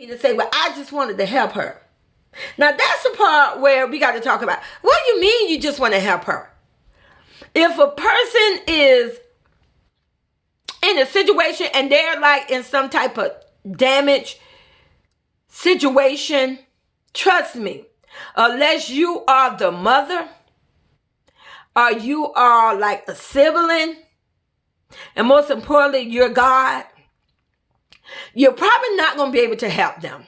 to say, well, I just wanted to help her. Now, that's the part where we got to talk about, what do you mean you just want to help her? If a person is in a situation and they're like in some type of damage situation, trust me, unless you are the mother or you are like a sibling, and most importantly, you're God, you're probably not going to be able to help them.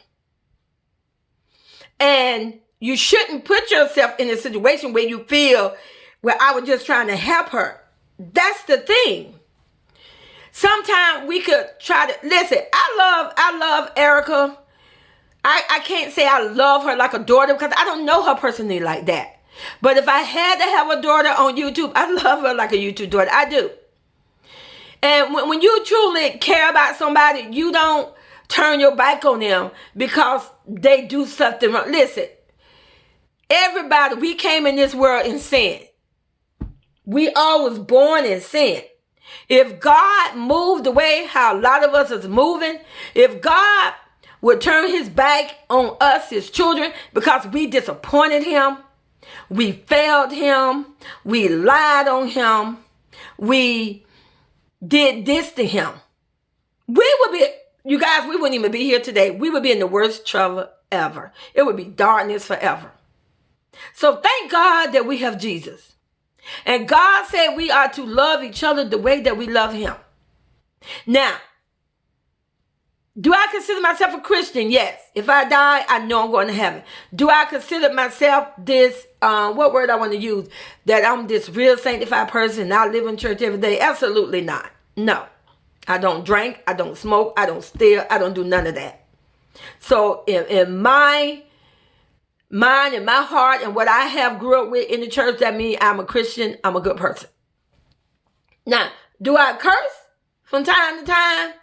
And you shouldn't put yourself in a situation where you feel, well, I was just trying to help her. That's the thing. Sometimes we could try to, listen, I love Erica. I can't say I love her like a daughter because I don't know her personally like that. But if I had to have a daughter on YouTube, I love her like a YouTube daughter. I do. And when you truly care about somebody, you don't turn your back on them because they do something wrong. Listen, everybody, we came in this world in sin. We all was born in sin. If God moved the way how a lot of us is moving, if God would turn his back on us, his children, because we disappointed him, we failed him, we lied on him, we did this to him, we would be, you guys, we wouldn't even be here today. We would be in the worst trouble ever. It would be darkness forever. So thank God that we have Jesus. And God said we are to love each other the way that we love him. Now, do I consider myself a Christian? Yes. If I die, I know I'm going to heaven. Do I consider myself this, what word I want to use, that I'm this real sanctified person and I live in church every day? Absolutely not. No. I don't drink. I don't smoke. I don't steal. I don't do none of that. So in my mind and my heart and what I have grew up with in the church, that means I'm a Christian. I'm a good person. Now, do I curse from time to time?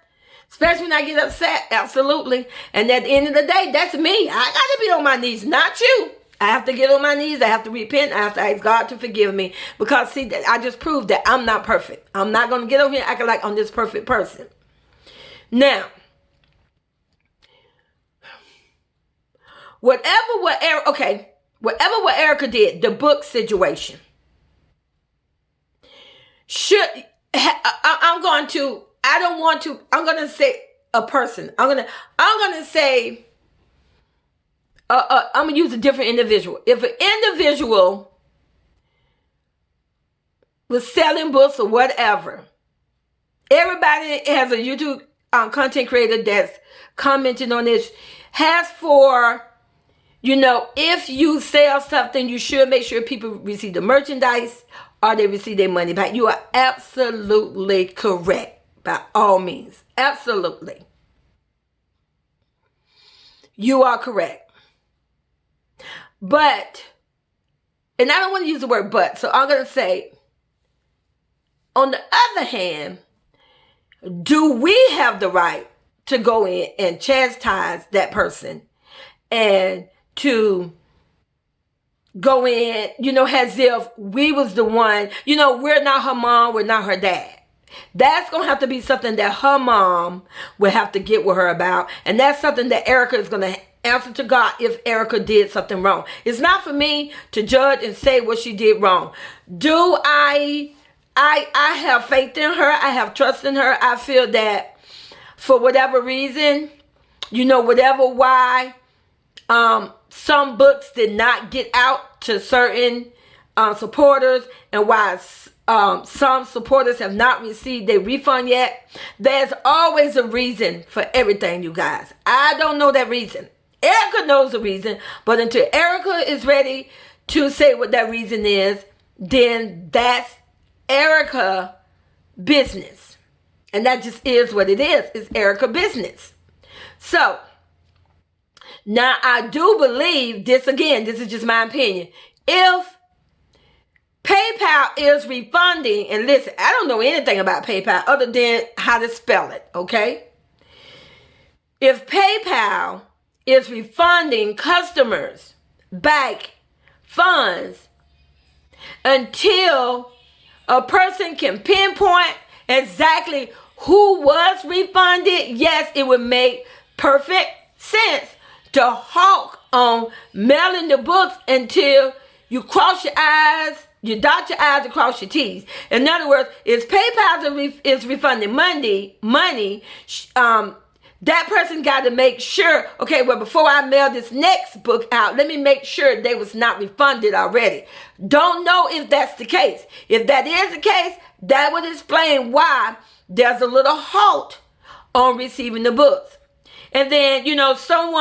Especially when I get upset? Absolutely. And at the end of the day, that's me. I got to be on my knees, not you. I have to get on my knees. I have to repent. I have to ask God to forgive me. Because, see, I just proved that I'm not perfect. I'm not going to get over here acting like I'm this perfect person. Now, whatever what Erica did, the book situation, I'm going to say a person. I'm going to say, I'm going to use a different individual. If an individual was selling books or whatever, everybody has a YouTube content creator that's commenting on this, has for, if you sell something, you should make sure people receive the merchandise or they receive their money back. You are absolutely correct by all means. Absolutely. You are correct. But, and I don't want to use the word but, so I'm going to say, on the other hand, do we have the right to go in and chastise that person and to go in, as if we was the one, we're not her mom, we're not her dad. That's going to have to be something that her mom will have to get with her about. And that's something that Erica is going to answer to God if Erica did something wrong. It's not for me to judge and say what she did wrong. Do I have faith in her. I have trust in her. I feel that for whatever reason, whatever why, some books did not get out to certain supporters, and why some supporters have not received their refund yet. There's always a reason for everything, you guys. I don't know that reason. Erica knows the reason, but until Erica is ready to say what that reason is, then that's Erica business. And that just is what it is. It's Erica business. So, now I do believe this, again, this is just my opinion. If PayPal is refunding, and listen, I don't know anything about PayPal other than how to spell it, okay? If PayPal is refunding customers back funds until a person can pinpoint exactly who was refunded, yes, it would make perfect sense to halt on mailing the books until you cross your I's, you dot your I's and cross your T's. In other words, if PayPal is refunding money, that person got to make sure, okay, well, before I mail this next book out, let me make sure they was not refunded already. Don't know if that's the case. If that is the case, that would explain why there's a little halt on receiving the books. And then, some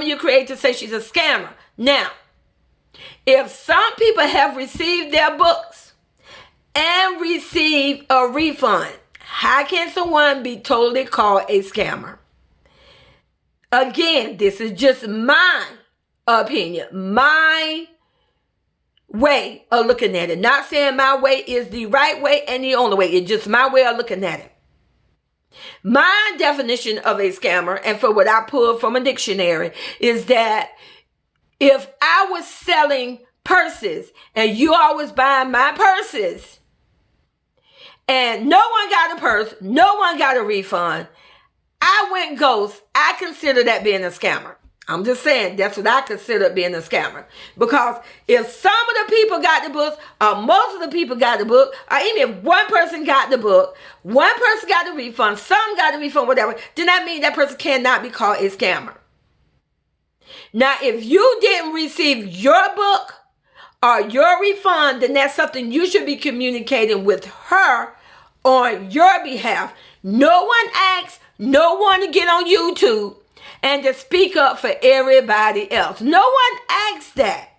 of you creators say she's a scammer. Now, if some people have received their books and received a refund, how can someone be totally called a scammer? Again, this is just my opinion, my way of looking at it. Not saying my way is the right way and the only way. It's just my way of looking at it. My definition of a scammer, and for what I pulled from a dictionary, is that if I was selling purses and you always buying my purses and no one got a purse, no one got a refund, I went ghost, I consider that being a scammer. I'm just saying, that's what I consider being a scammer. Because if some of the people got the book, or most of the people got the book, or even if one person got the book, one person got the refund, some got the refund, whatever, then that means that person cannot be called a scammer. Now, if you didn't receive your book or your refund, then that's something you should be communicating with her on your behalf. No one asks no one to get on YouTube and to speak up for everybody else. No one asks that.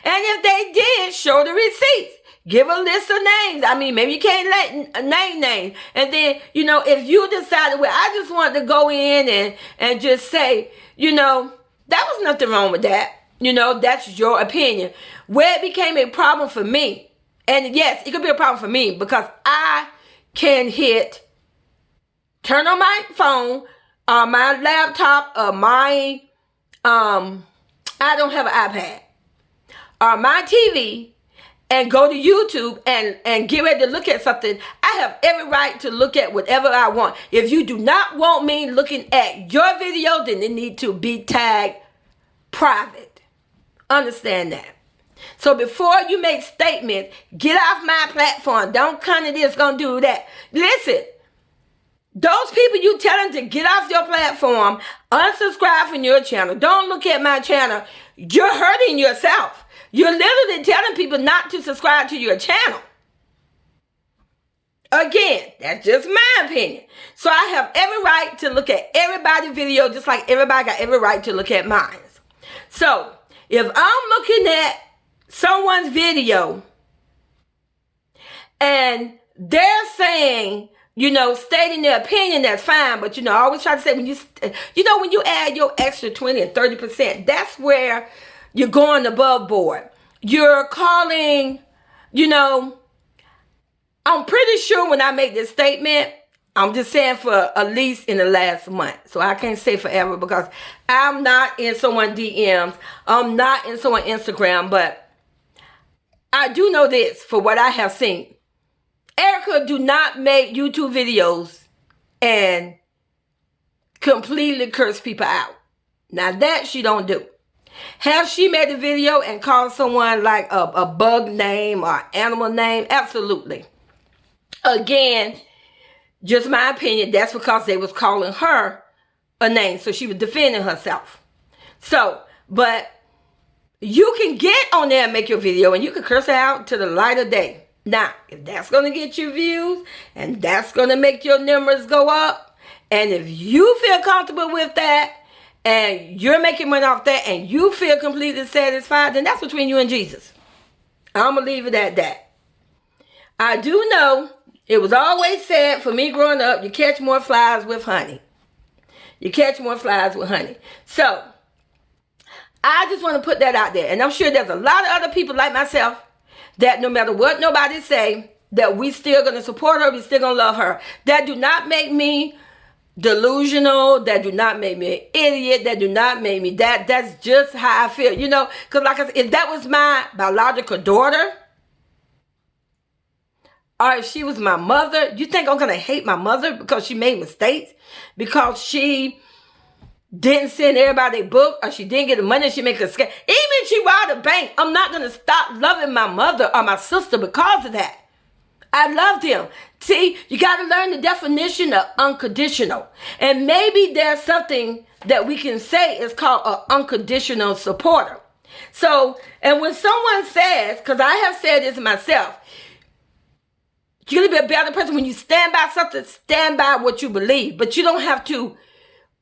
And if they did, show the receipts. Give a list of names. I mean, maybe you can't name names. And then, if you decided, well, I just want to go in and just say, that was nothing wrong with that. That's your opinion. Where it became a problem for me, and yes, it could be a problem for me because I can turn on my phone, my laptop, or my, I don't have an iPad, or my TV, and go to YouTube and get ready to look at something. I have every right to look at whatever I want. If you do not want me looking at your video, then it needs to be tagged private. Understand that. So before you make statements, get off my platform. Don't come to this, gonna do that. Listen, those people you tell them to get off your platform, unsubscribe from your channel, don't look at my channel, you're hurting yourself. You're literally telling people not to subscribe to your channel. Again, that's just my opinion. So I have every right to look at everybody's video just like everybody got every right to look at mine. So if I'm looking at someone's video and they're saying, stating their opinion, that's fine. But, I always try to say when you add your extra 20 and 30%, that's where you're going above board. You're calling, I'm pretty sure when I make this statement, I'm just saying for at least in the last month. So I can't say forever because I'm not in someone's DMs. I'm not in someone's Instagram. But I do know this for what I have seen. Erica do not make YouTube videos and completely curse people out. Now that she don't do. Have she made a video and called someone like a bug name or animal name? Absolutely. Again, just my opinion, that's because they was calling her a name. So she was defending herself. So, but you can get on there and make your video and you can curse her out to the light of day. Now, if that's going to get you views and that's going to make your numbers go up, and if you feel comfortable with that and you're making money off that and you feel completely satisfied, then that's between you and Jesus. I'm going to leave it at that. I do know it was always said for me growing up, you catch more flies with honey. You catch more flies with honey. So, I just want to put that out there. And I'm sure there's a lot of other people like myself that no matter what nobody say, that we still going to support her, we still going to love her. That do not make me delusional, that do not make me an idiot, that do not make me that's just how I feel, because like I said, if that was my biological daughter, or if she was my mother, you think I'm going to hate my mother because she made mistakes? Because she didn't send everybody a book, or she didn't get the money she make a scam. Even if she robbed a bank, I'm not going to stop loving my mother or my sister because of that. I love them. See, you got to learn the definition of unconditional. And maybe there's something that we can say is called an unconditional supporter. So, and when someone says, because I have said this myself, you're going to be a better person when you stand by something, stand by what you believe. But you don't have to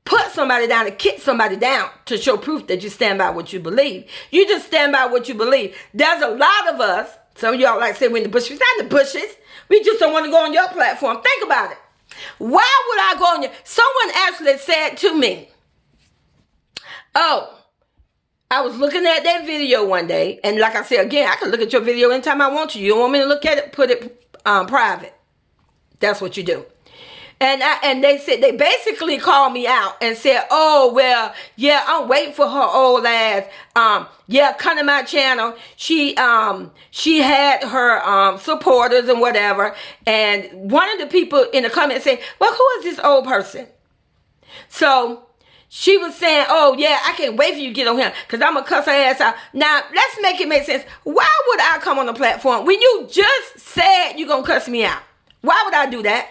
put somebody down and kick somebody down to show proof that you stand by what you believe. You just stand by what you believe. There's a lot of us, some of y'all like say we're in the bushes. We're not in the bushes. We just don't want to go on your platform. Think about it. Why would I go on your... Someone actually said to me, oh, I was looking at that video one day, and like I said, again, I can look at your video anytime I want to. You don't want me to look at it, put it private. That's what you do. And they said, they basically called me out and said, oh, well, yeah, I'm waiting for her old ass. Yeah, come to my channel. She had her supporters and whatever. And one of the people in the comments said, well, who is this old person? So she was saying, oh, yeah, I can't wait for you to get on here because I'm going to cuss her ass out. Now, let's make it make sense. Why would I come on the platform when you just said you're going to cuss me out? Why would I do that?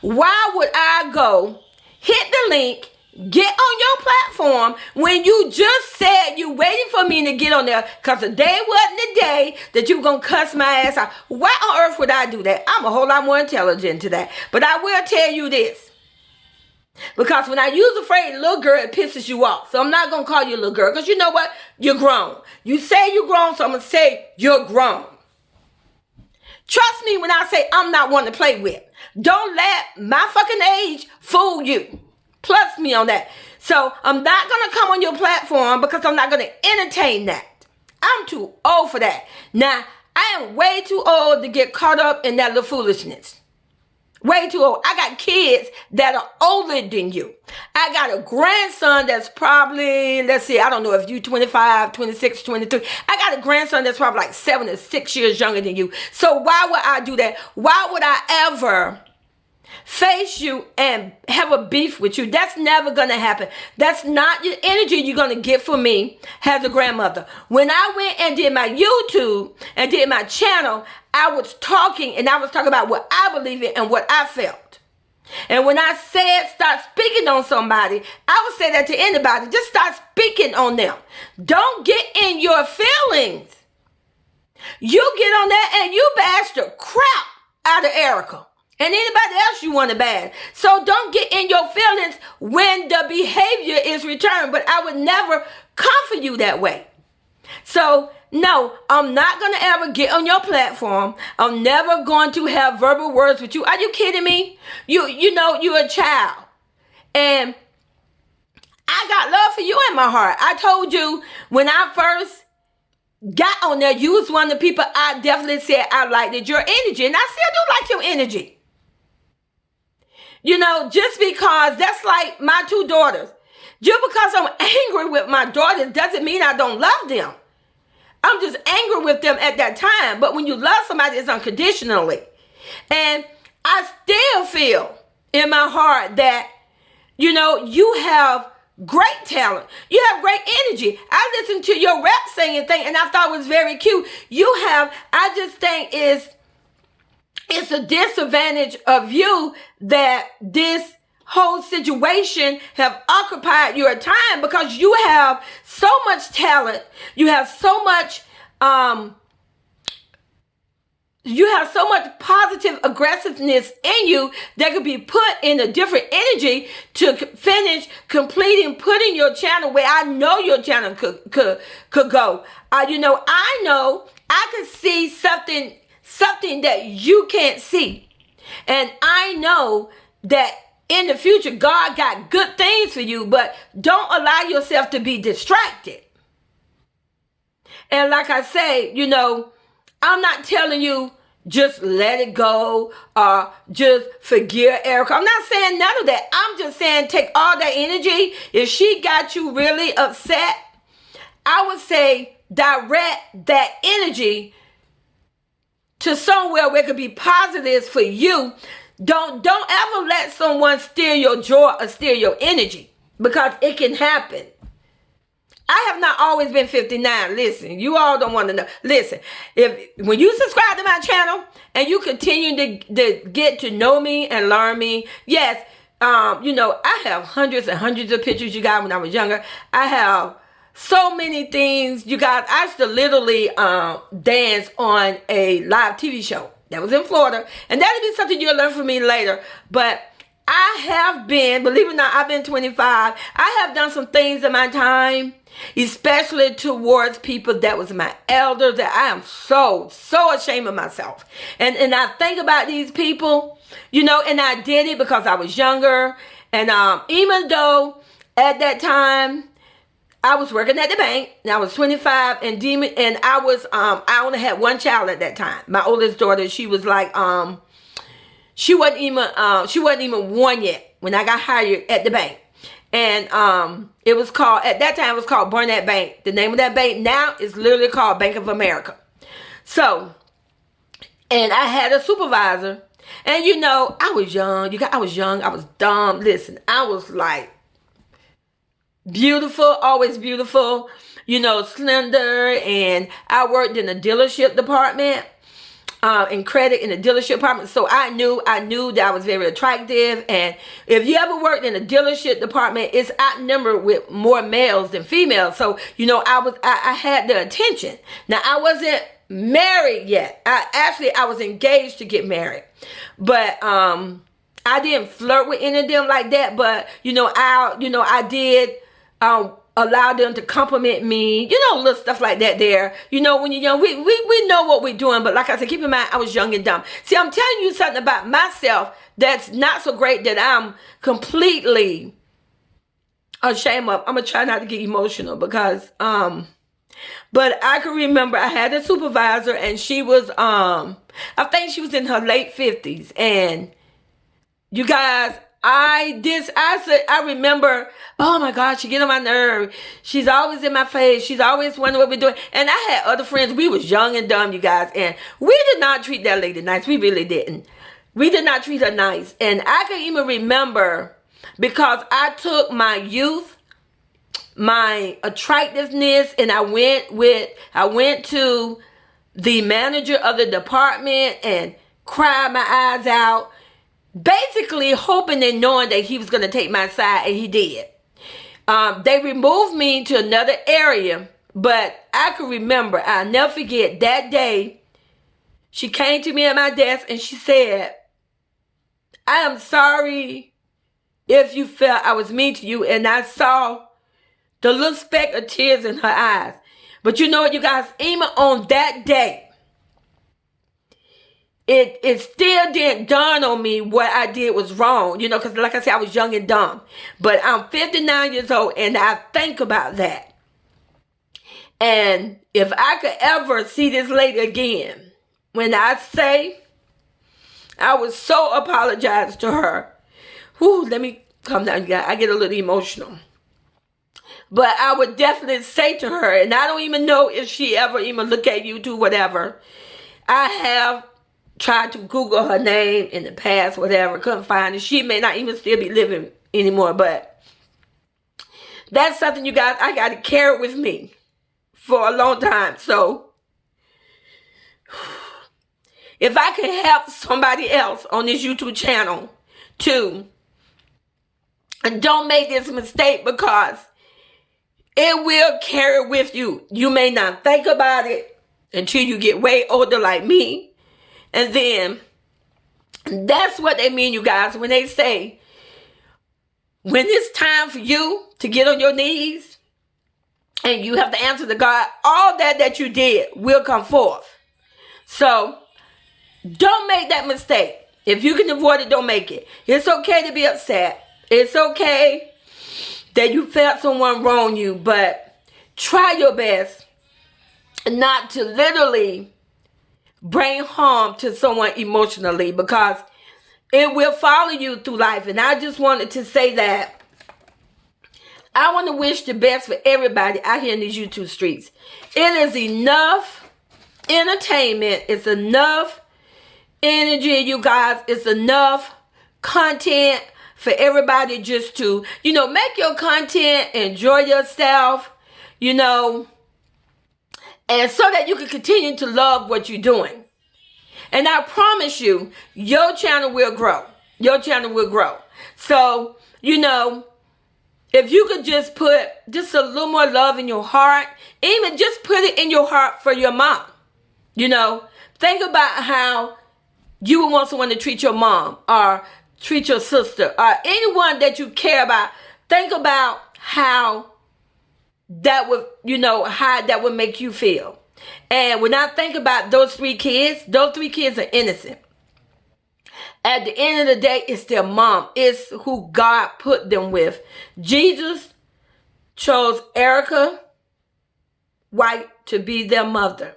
Why would I go hit the link, get on your platform when you just said you waiting for me to get on there because the day wasn't the day that you were going to cuss my ass out? Why on earth would I do that? I'm a whole lot more intelligent to that. But I will tell you this. Because when I use the phrase little girl, it pisses you off. So I'm not going to call you a little girl because you know what? You're grown. You say you're grown, so I'm going to say you're grown. Trust me when I say I'm not one to play with. Don't let my fucking age fool you. Plus me on that. So I'm not going to come on your platform because I'm not going to entertain that. I'm too old for that. Now, I am way too old to get caught up in that little foolishness. Way too old. I got kids that are older than you. I got a grandson that's probably, let's see, I don't know if you 25, 26, 23. I got a grandson that's probably like 7 or 6 years younger than you. So why would I do that? Why would I ever face you and have a beef with you? That's never going to happen. That's not the energy you're going to get from me as a grandmother. When I went and did my YouTube and did my channel, I was talking about what I believe in and what I felt. And when I said start speaking on somebody, I would say that to anybody. Just start speaking on them. Don't get in your feelings. You get on that and you bash the crap out of Erica and anybody else you want to bash. So don't get in your feelings when the behavior is returned. But I would never comfort you that way. So no, I'm not going to ever get on your platform. I'm never going to have verbal words with you. Are you kidding me? You know, you're a child. And I got love for you in my heart. I told you when I first got on there, you was one of the people I definitely said I liked your energy. And I still do like your energy. You know, just because that's like my 2 daughters. Just because I'm angry with my daughters doesn't mean I don't love them. I'm just angry with them at that time. But when you love somebody, it's unconditionally. And I still feel in my heart that, you know, you have great talent. You have great energy. I listened to your rap singing thing and I thought it was very cute. I just think it's a disadvantage of you that this whole situation have occupied your time because you have so much talent. You have so much positive aggressiveness in you that could be put in a different energy to finish completing putting your channel where I know your channel could go. You know I could see something that you can't see, and I know that in the future, God got good things for you, but don't allow yourself to be distracted. And like I say, you know, I'm not telling you just let it go or just forgive Erica. I'm not saying none of that. I'm just saying take all that energy. If she got you really upset, I would say direct that energy to somewhere where it could be positive for you. Don't ever let someone steal your joy or steal your energy. because it can happen. I have not always been 59. Listen, you all don't want to know. Listen, when you subscribe to my channel and you continue to get to know me and learn me, yes, I have hundreds and hundreds of pictures, you guys, when I was younger. I have so many things, you guys. I used to literally dance on a live TV show that was in Florida, and that'll be something you'll learn from me later. But I have been, believe it or not, I've been 25. I have done some things in my time, especially towards people that was my elders, that I am so ashamed of myself. And I think about these people, and I did it because I was younger. And even though at that time I was working at the bank, and I was 25, and I was I only had one child at that time. My oldest daughter, she was like she wasn't even one yet when I got hired at the bank. And it was called, at that time, it was called Barnett Bank. The name of that bank now is literally called Bank of America. So, and I had a supervisor. And I was young. I was young. I was dumb. Listen, I was like beautiful, always beautiful, slender. And I worked in the dealership department. In credit in the dealership department. So I knew that I was very attractive. And if you ever worked in a dealership department, it's outnumbered with more males than females. So, I had the attention. Now, I wasn't married yet. I was engaged to get married. But I didn't flirt with any of them like that. But, I did allow them to compliment me, little stuff like that there. When you're young, we know what we're doing. But like I said, keep in mind, I was young and dumb. See, I'm telling you something about myself that's not so great that I'm completely ashamed of. I'm going to try not to get emotional because, but I can remember I had a supervisor, and she was, I think she was in her late 50s. And you guys, I remember, oh my God, she get on my nerve. She's always in my face. She's always wondering what we're doing. And I had other friends. We was young and dumb, you guys. And we did not treat that lady nice. We really didn't. We did not treat her nice. And I can even remember, because I took my youth, my attractiveness, and I went to the manager of the department and cried my eyes out, basically hoping and knowing that he was going to take my side, and he did. They removed me to another area, but I can remember, I'll never forget, that day, she came to me at my desk and she said, I am sorry if you felt I was mean to you. And I saw the little speck of tears in her eyes. But you know what, you guys, even on that day, it still didn't dawn on me what I did was wrong, because like I said, I was young and dumb. But I'm 59 years old, and I think about that. And if I could ever see this lady again, when I say I would so apologize to her. Whew, let me calm down, guys. I get a little emotional. But I would definitely say to her, and I don't even know if she ever even look at YouTube, whatever. I have tried to Google her name in the past, whatever, couldn't find it. She may not even still be living anymore, but that's something, you guys, I got to carry with me for a long time. So if I could help somebody else on this YouTube channel to don't make this mistake, because it will carry with you. You may not think about it until you get way older like me. And then, that's what they mean, you guys, when they say, when it's time for you to get on your knees and you have to answer to God, all that you did will come forth. So, don't make that mistake. If you can avoid it, don't make it. It's okay to be upset. It's okay that you felt someone wrong you, but try your best not to literally bring harm to someone emotionally, because it will follow you through life. And I just wanted to say that I want to wish the best for everybody out here in these YouTube streets. It is enough entertainment. It's enough energy, you guys. It's enough content for everybody just to, make your content, enjoy yourself, and so that you can continue to love what you're doing. And I promise you, your channel will grow. Your channel will grow. So, if you could just put just a little more love in your heart, even just put it in your heart for your mom. Think about how you would want someone to treat your mom or treat your sister or anyone that you care about. Think about how that would, how that would make you feel. And when I think about those three kids are innocent. At the end of the day, it's their mom. It's who God put them with. Jesus chose Erica White to be their mother.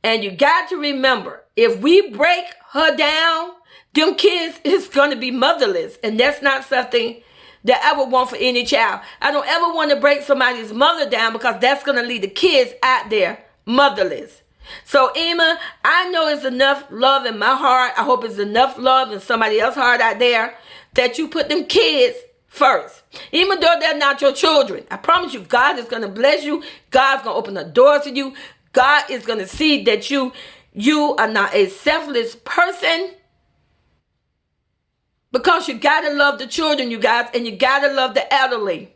And you got to remember, if we break her down, them kids is going to be motherless. And that's not something that I would want for any child. I don't ever want to break somebody's mother down, because that's going to leave the kids out there motherless. So, Emma, I know it's enough love in my heart. I hope it's enough love in somebody else's heart out there that you put them kids first. Even though they're not your children. I promise you, God is going to bless you. God's going to open the doors to you. God is going to see that you are not a selfless person. Because you got to love the children, you guys, and you got to love the elderly.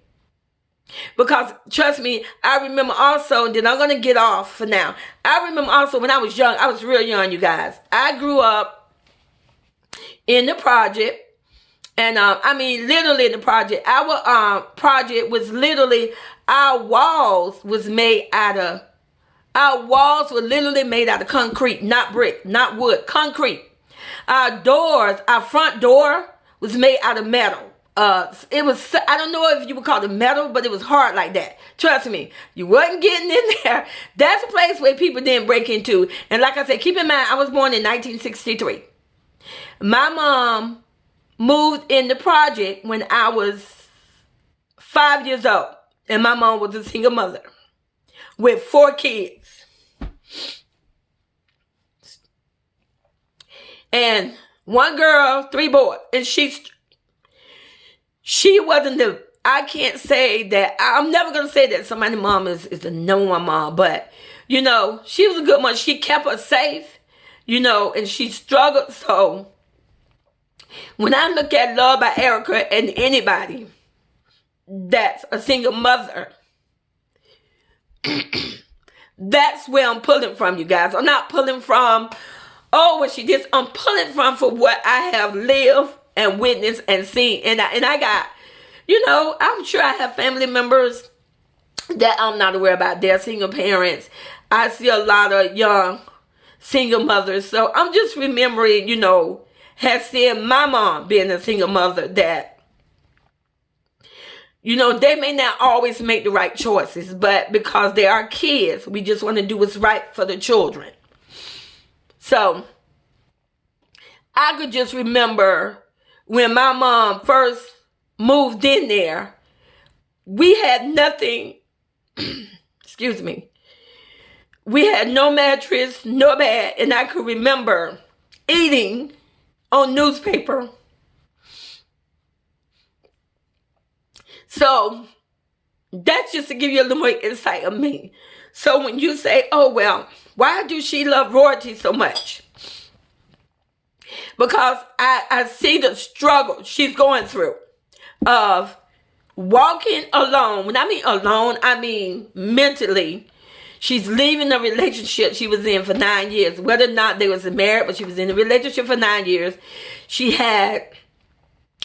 Because, trust me, I remember also, and then I'm going to get off for now. I remember also when I was young, I was real young, you guys. I grew up in the project. And, literally in the project. Our project was literally, our walls were literally made out of concrete, not brick, not wood, concrete. Our front door was made out of metal. It was, I don't know if you would call it metal, but it was hard like that. Trust me, you wasn't getting in there. That's a place where people didn't break into. And like I said, keep in mind, I was born in 1963. My mom moved in the project when I was 5 years old. And my mom was a single mother with 4 kids. And 1 girl, 3 boys. And she wasn't I can't say that, I'm never going to say that somebody's mom is the number one mom. But, she was a good mom. She kept us safe, and she struggled. So, when I look at Love by Erica and anybody that's a single mother, that's where I'm pulling from, you guys. I'm not pulling from, what she did. I'm pulling from for what I have lived and witnessed and seen. And I got, I'm sure I have family members that I'm not aware about. They're single parents. I see a lot of young single mothers. So I'm just remembering, has seen my mom being a single mother that, they may not always make the right choices, but because they are kids, we just want to do what's right for the children. So I could just remember when my mom first moved in there, we had nothing, excuse me, we had no mattress, no bed, and I could remember eating on newspaper. So that's just to give you a little more insight of me. So when you say, why do she love royalty so much? Because I see the struggle she's going through of walking alone. When I mean alone, I mean mentally. She's leaving a relationship she was in for 9 years. Whether or not they was married, but she was in a relationship for 9 years. She had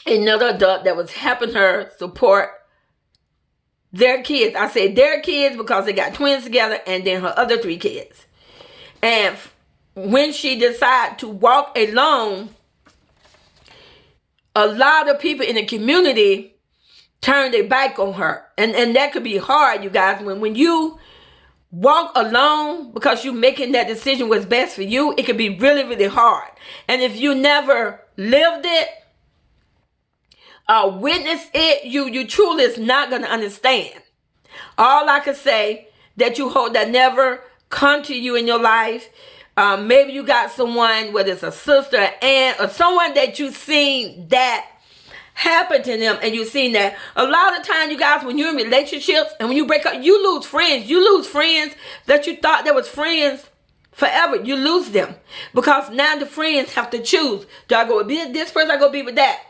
another adult that was helping her support their kids. I say their kids because they got twins together, and then her other 3 kids. And when she decided to walk alone, a lot of people in the community turned their back on her. And that could be hard, you guys. When you walk alone because you're making that decision what's best for you, it can be really, really hard. And if you never lived it or witnessed it, you truly is not going to understand. All I can say that you hope that never come to you in your life. Maybe you got someone, whether it's a sister, an aunt, or someone that you've seen that happen to them, and you've seen that. A lot of times, you guys, when you're in relationships and when you break up, you lose friends. You lose friends that you thought that was friends forever. You lose them because now the friends have to choose. Do I go with this person? I go be with that.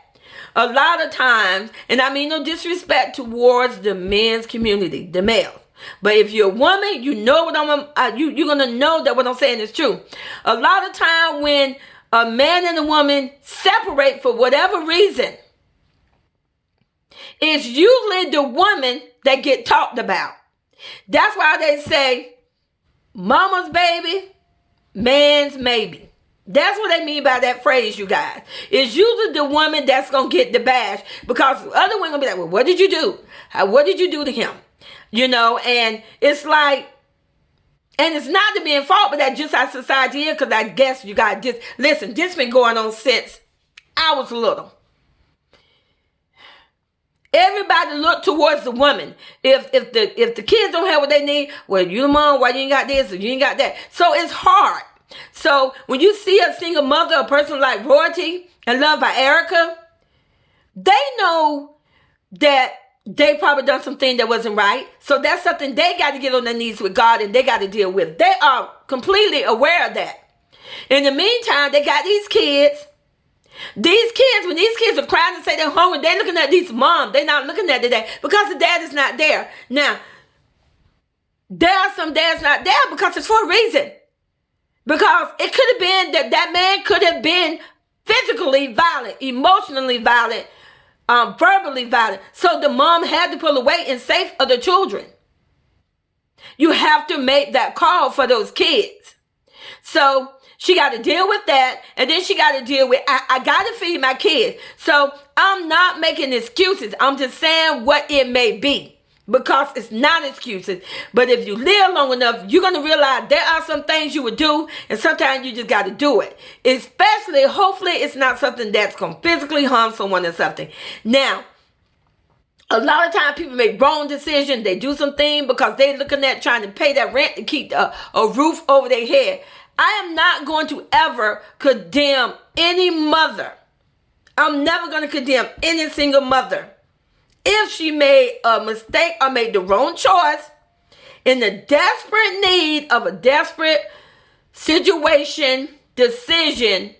A lot of times, and I mean no disrespect towards the men's community, the males. But if you're a woman, you know what you're gonna know that what I'm saying is true. A lot of time when a man and a woman separate for whatever reason, it's usually the woman that get talked about. That's why they say, mama's baby, man's maybe. That's what they mean by that phrase, you guys. It's usually the woman that's going to get the bash because other women will be like, well, what did you do? What did you do to him? You know, and it's like, and it's not to be in fault, but that's just our society here because I guess you guys just, listen, this been going on since I was little. Everybody look towards the woman. If the kids don't have what they need, well, you the mom, why you ain't got this or you ain't got that? So it's hard. So when you see a single mother, a person like Royalty and Loved by Erica, they know that they probably done something that wasn't right. So that's something they got to get on their knees with God and they got to deal with. They are completely aware of that. In the meantime, they got these kids. These kids, when these kids are crying and say they're hungry, they're looking at these moms. They're not looking at the dad because the dad is not there. Now, there are some dads not there because it's for a reason. Because it could have been that man could have been physically violent, emotionally violent, verbally violent. So the mom had to pull away in safe of the children. You have to make that call for those kids. So she got to deal with that. And then she got to deal with, I got to feed my kids. So I'm not making excuses. I'm just saying what it may be. Because it's not excuses. But if you live long enough, you're going to realize there are some things you would do. And sometimes you just got to do it. Especially, hopefully, it's not something that's going to physically harm someone or something. Now, a lot of times people make wrong decisions. They do something because they're looking at trying to pay that rent to keep a roof over their head. I am not going to ever condemn any mother. I'm never going to condemn any single mother. If she made a mistake or made the wrong choice in the desperate need of a desperate situation, decision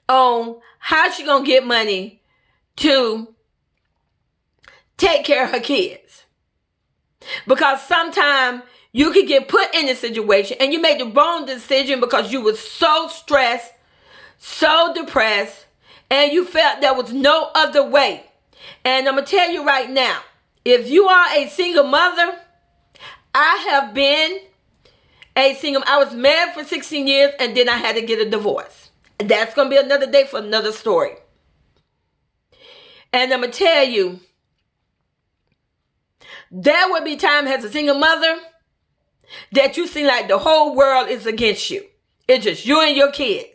on how she gonna get money to take care of her kids. Because sometimes you could get put in a situation and you made the wrong decision because you were so stressed, so depressed, and you felt there was no other way. And I'm going to tell you right now, if you are a single mother, I have been I was married for 16 years and then I had to get a divorce. That's going to be another day for another story. And I'm going to tell you, there will be time as a single mother that you seem like the whole world is against you. It's just you and your kids.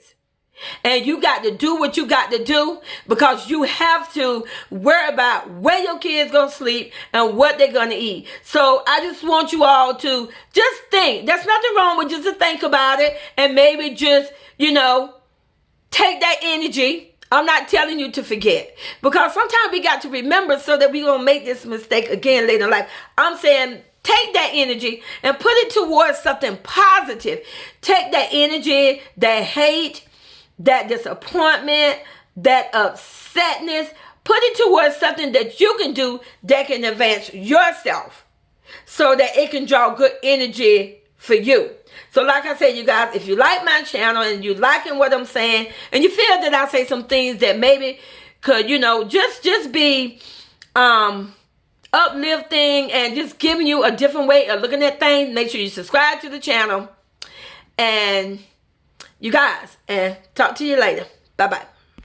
And you got to do what you got to do because you have to worry about where your kids going to sleep and what they're going to eat. So I just want you all to just think. There's nothing wrong with just to think about it and maybe just, take that energy. I'm not telling you to forget because sometimes we got to remember so that we don't make this mistake again later in life. I'm saying take that energy and put it towards something positive. Take that energy, that hate, that disappointment, that upsetness, put it towards something that you can do that can advance yourself so that it can draw good energy for you. So like I said, you guys, if you like my channel and you liking what I'm saying and you feel that I say some things that maybe could, just be uplifting and just giving you a different way of looking at things, make sure you subscribe to the channel. And you guys, and talk to you later. Bye-bye.